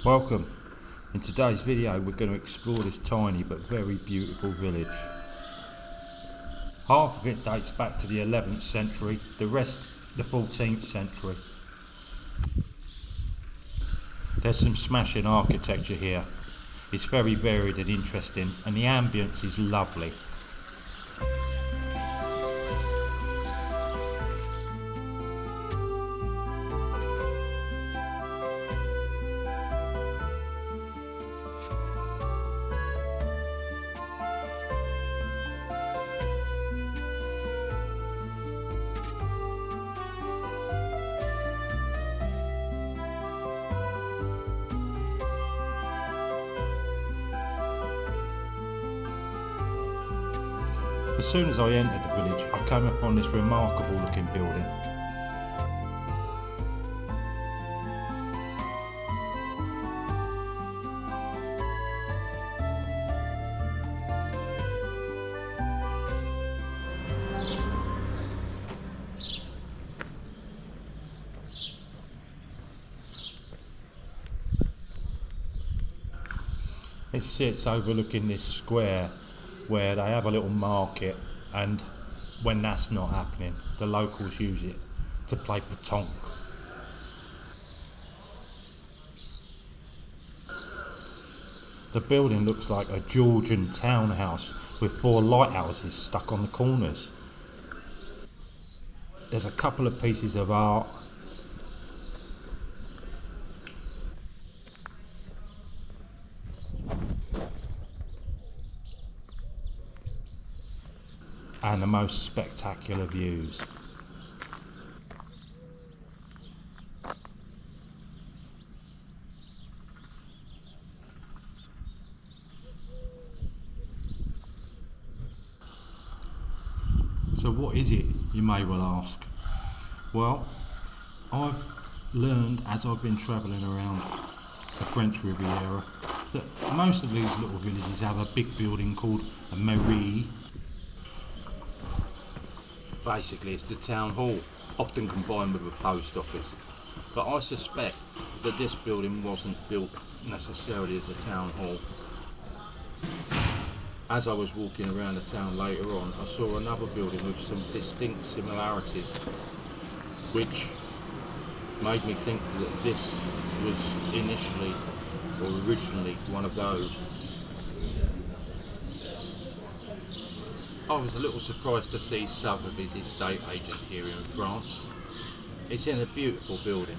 Welcome. In today's video we're going to explore this tiny but very beautiful village. Half of it dates back to the 11th century, the rest the 14th century. There's some smashing architecture here. It's very varied and interesting, and the ambience is lovely. As soon as I entered the village, I came upon this remarkable looking building. It sits overlooking this square where they have a little market, and when that's not happening, the locals use it to play petanque. The building looks like a Georgian townhouse with 4 lighthouses stuck on the corners. There's a couple of pieces of art. And the most spectacular views. So what is it, you may well ask? Well, I've learned as I've been travelling around the French Riviera that most of these little villages have a big building called a mairie. Basically, it's the town hall, often combined with a post office. But I suspect that this building wasn't built necessarily as a town hall. As I was walking around the town later on, I saw another building with some distinct similarities, which made me think that this was initially or originally one of those. I was a little surprised to see Sotheby's estate agent here in France. It's in a beautiful building.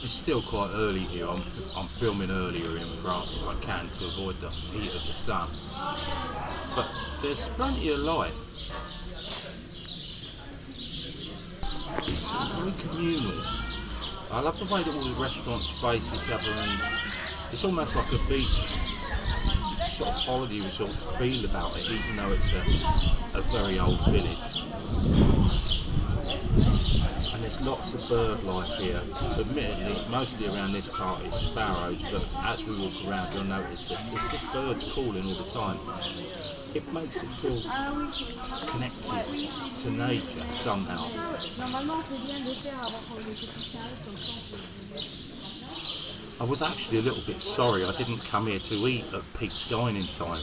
It's still quite early here. I'm filming earlier in France if I can to avoid the heat of the sun. But there's plenty of light. It's very communal. I love the way that all the restaurants face each other, and it's almost like a beach sort of holiday resort feel about it, even though it's a very old village. And there's lots of bird life here. Admittedly, mostly around this part is sparrows, but as we walk around you'll notice that there's just birds calling all the time. It makes it feel connected to nature somehow. I was actually a little bit sorry I didn't come here to eat at peak dining time,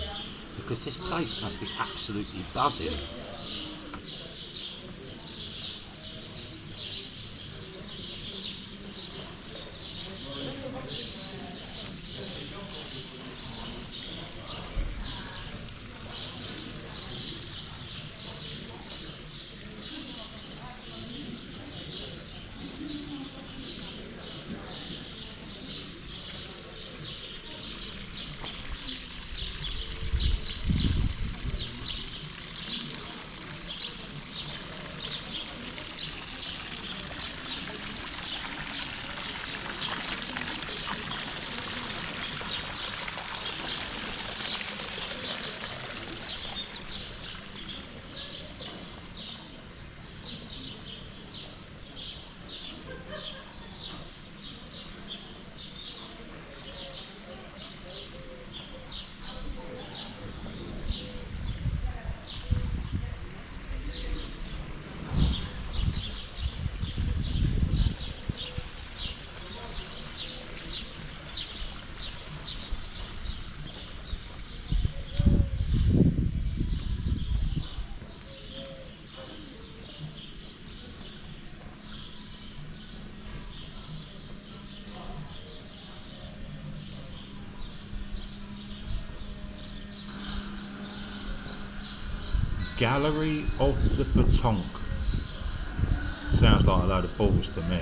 because this place must be absolutely buzzing. Gallery of the Petanque. Sounds like a load of balls to me.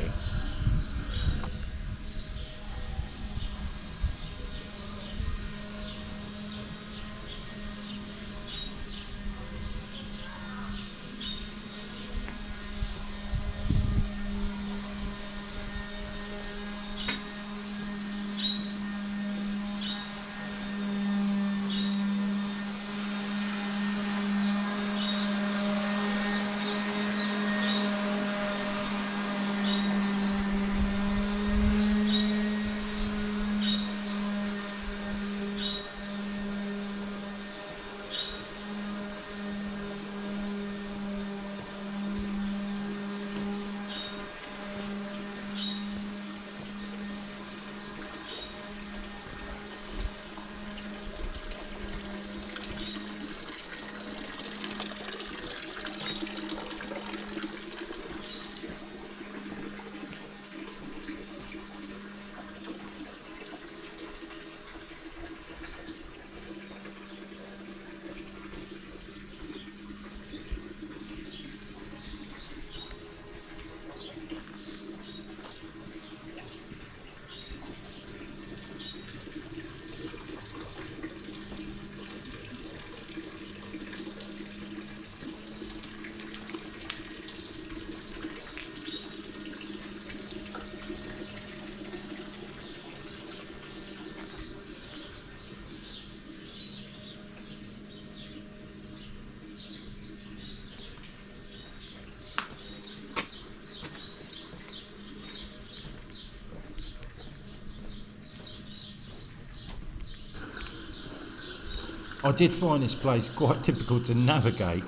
I did find this place quite difficult to navigate.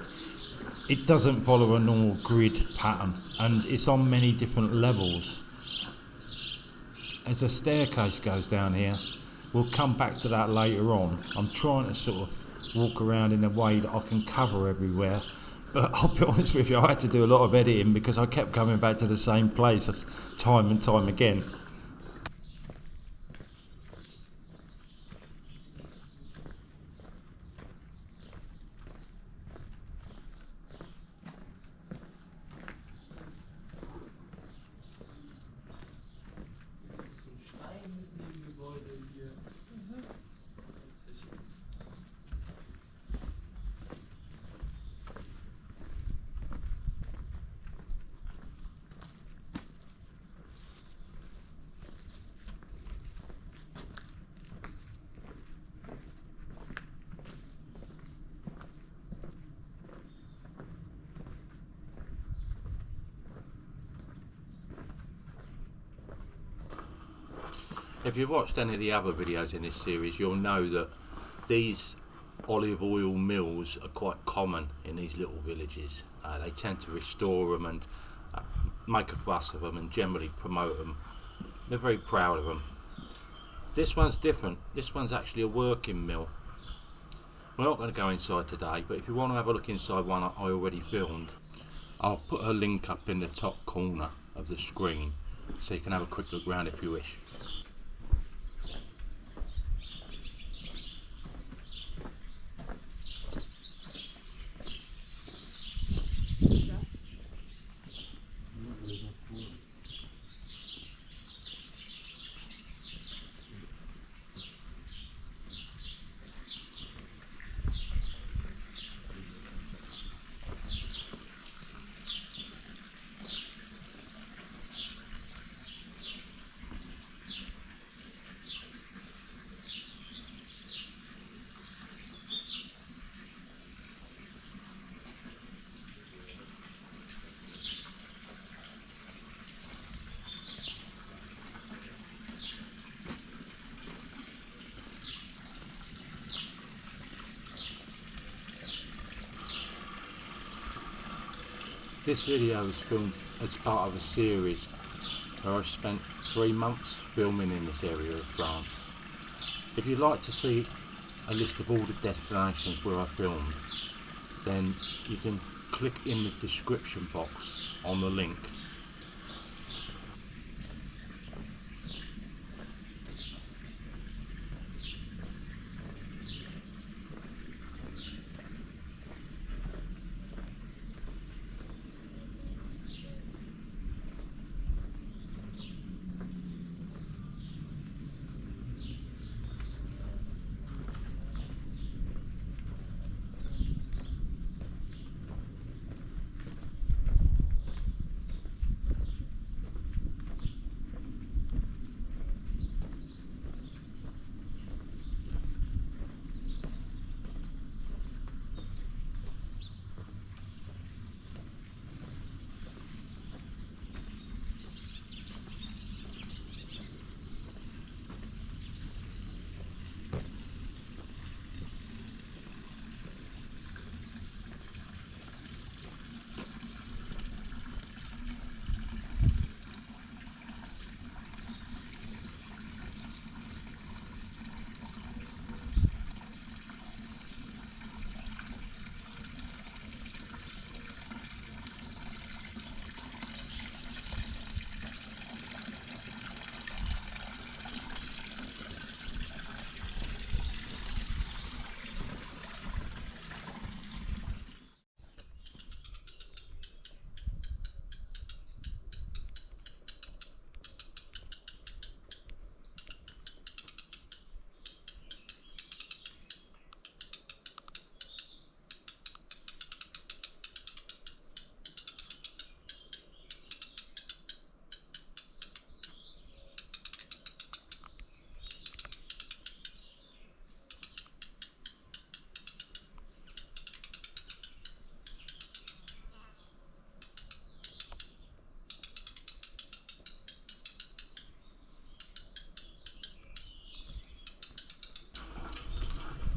It doesn't follow a normal grid pattern and it's on many different levels. As a staircase goes down here, we'll come back to that later on. I'm trying to sort of walk around in a way that I can cover everywhere, but I'll be honest with you, I had to do a lot of editing because I kept coming back to the same place time and time again. If you've watched any of the other videos in this series, you'll know that these olive oil mills are quite common in these little villages. They tend to restore them and make a fuss of them and generally promote them. They're very proud of them. This one's different. This one's actually a working mill. We're not going to go inside today, but if you want to have a look inside one I already filmed, I'll put a link up in the top corner of the screen so you can have a quick look around if you wish. This video was filmed as part of a series where I spent 3 months filming in this area of France. If you'd like to see a list of all the destinations where I filmed, then you can click in the description box on the link.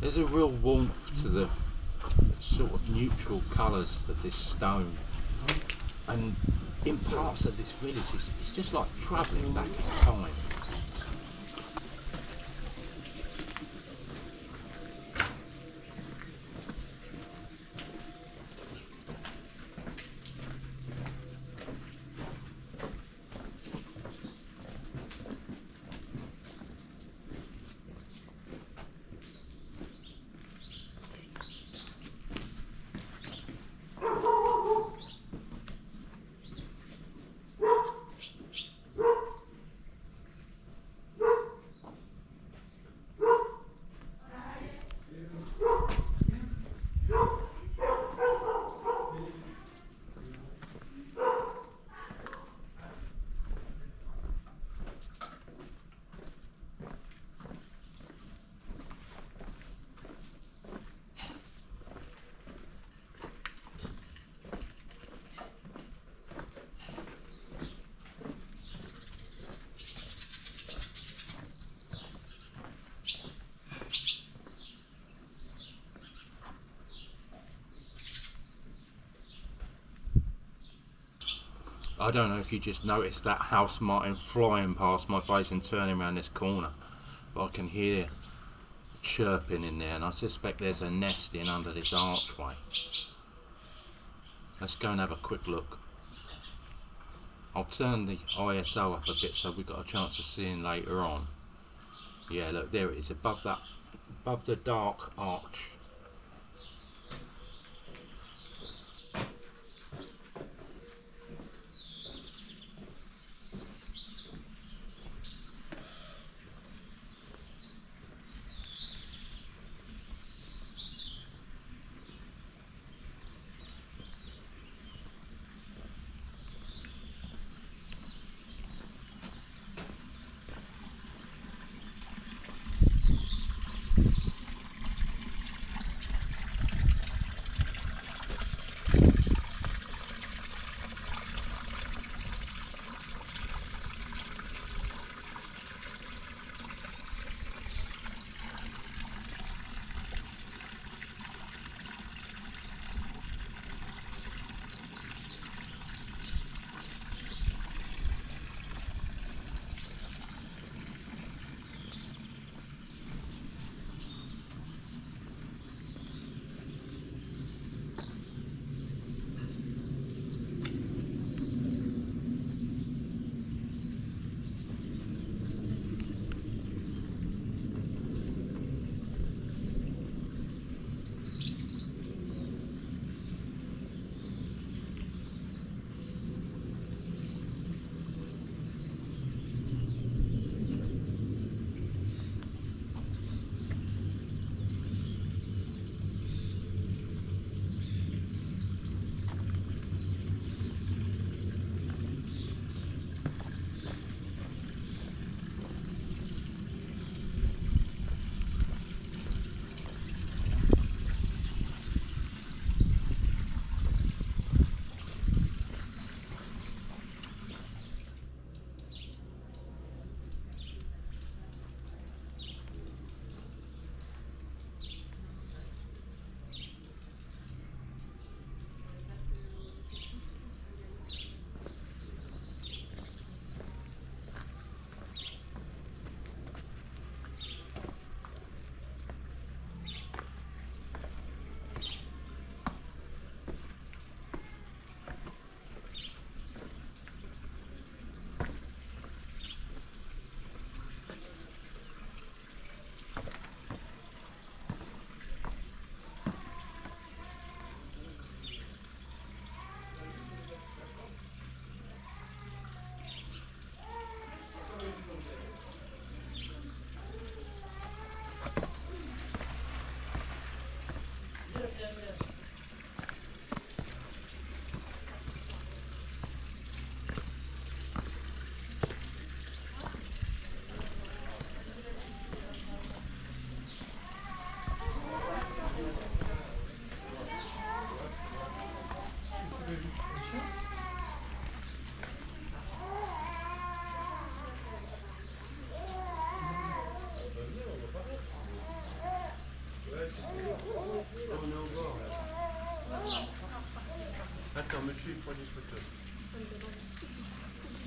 There's a real warmth to the sort of neutral colours of this stone, and in parts of this village it's just like travelling back in time. I don't know if you just noticed that house martin flying past my face and turning around this corner, but I can hear chirping in there, and I suspect there's a nest in under this archway. Let's go and have a quick look. I'll turn the ISO up a bit so we've got a chance of seeing later on. Yeah, look, there it is, above the dark arch.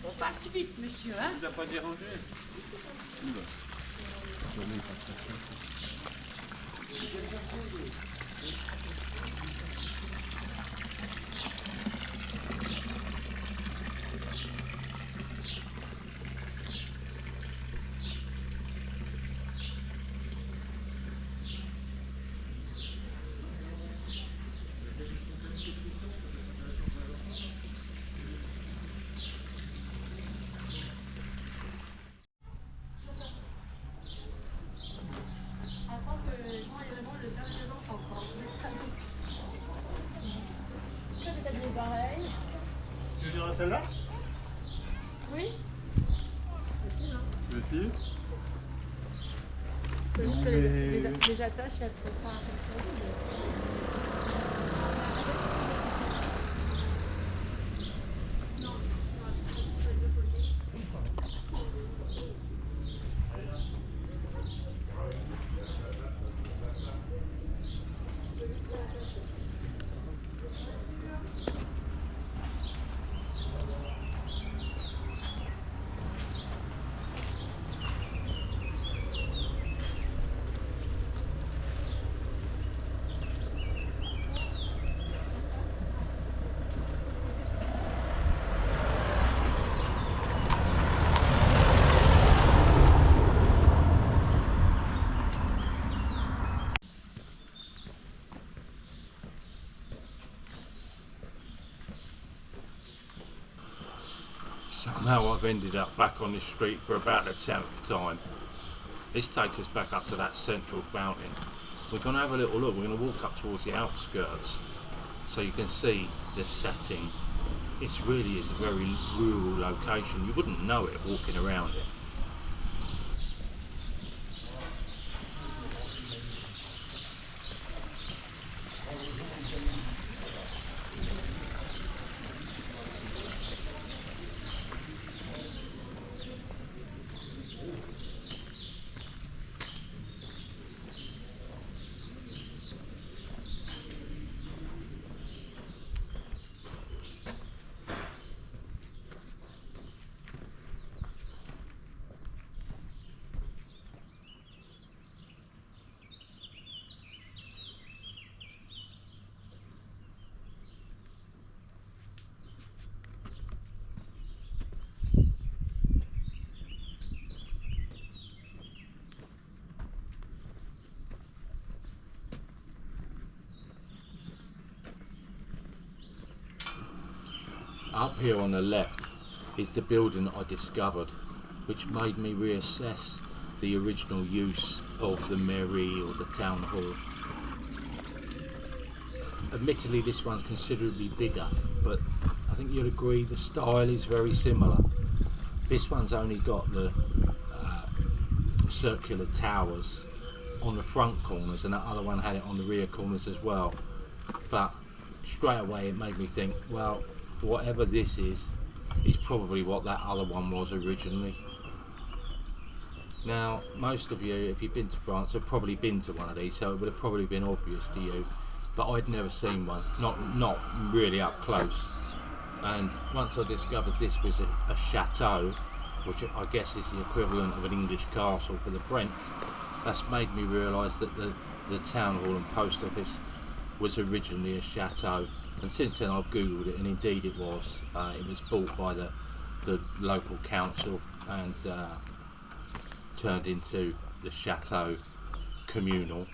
On passe vite, monsieur, hein? Tu n'as pas dérangé? Tu veux dire celle-là? Oui. Tu veux essayer? Juste que les attaches, elles sont pas Somehow I've ended up back on this street for about the 10th time. This takes us back up to that central fountain. We're going to have a little look. We're going to walk up towards the outskirts so you can see the setting. This really is a very rural location. You wouldn't know it walking around it. Up here on the left is the building that I discovered, which made me reassess the original use of the mairie or the town hall. Admittedly, this one's considerably bigger, but I think you'll agree the style is very similar. This one's only got the circular towers on the front corners, and that other one had it on the rear corners as well. But straight away it made me think, well, whatever this is probably what that other one was originally. Now, most of you, if you've been to France, have probably been to one of these, so it would have probably been obvious to you, but I'd never seen one, not really up close. And once I discovered this was a chateau, which I guess is the equivalent of an English castle for the French, that's made me realise that the town hall and post office was originally a chateau. And since then I've googled it, and indeed it was. It was bought by the local council and turned into the chateau communal.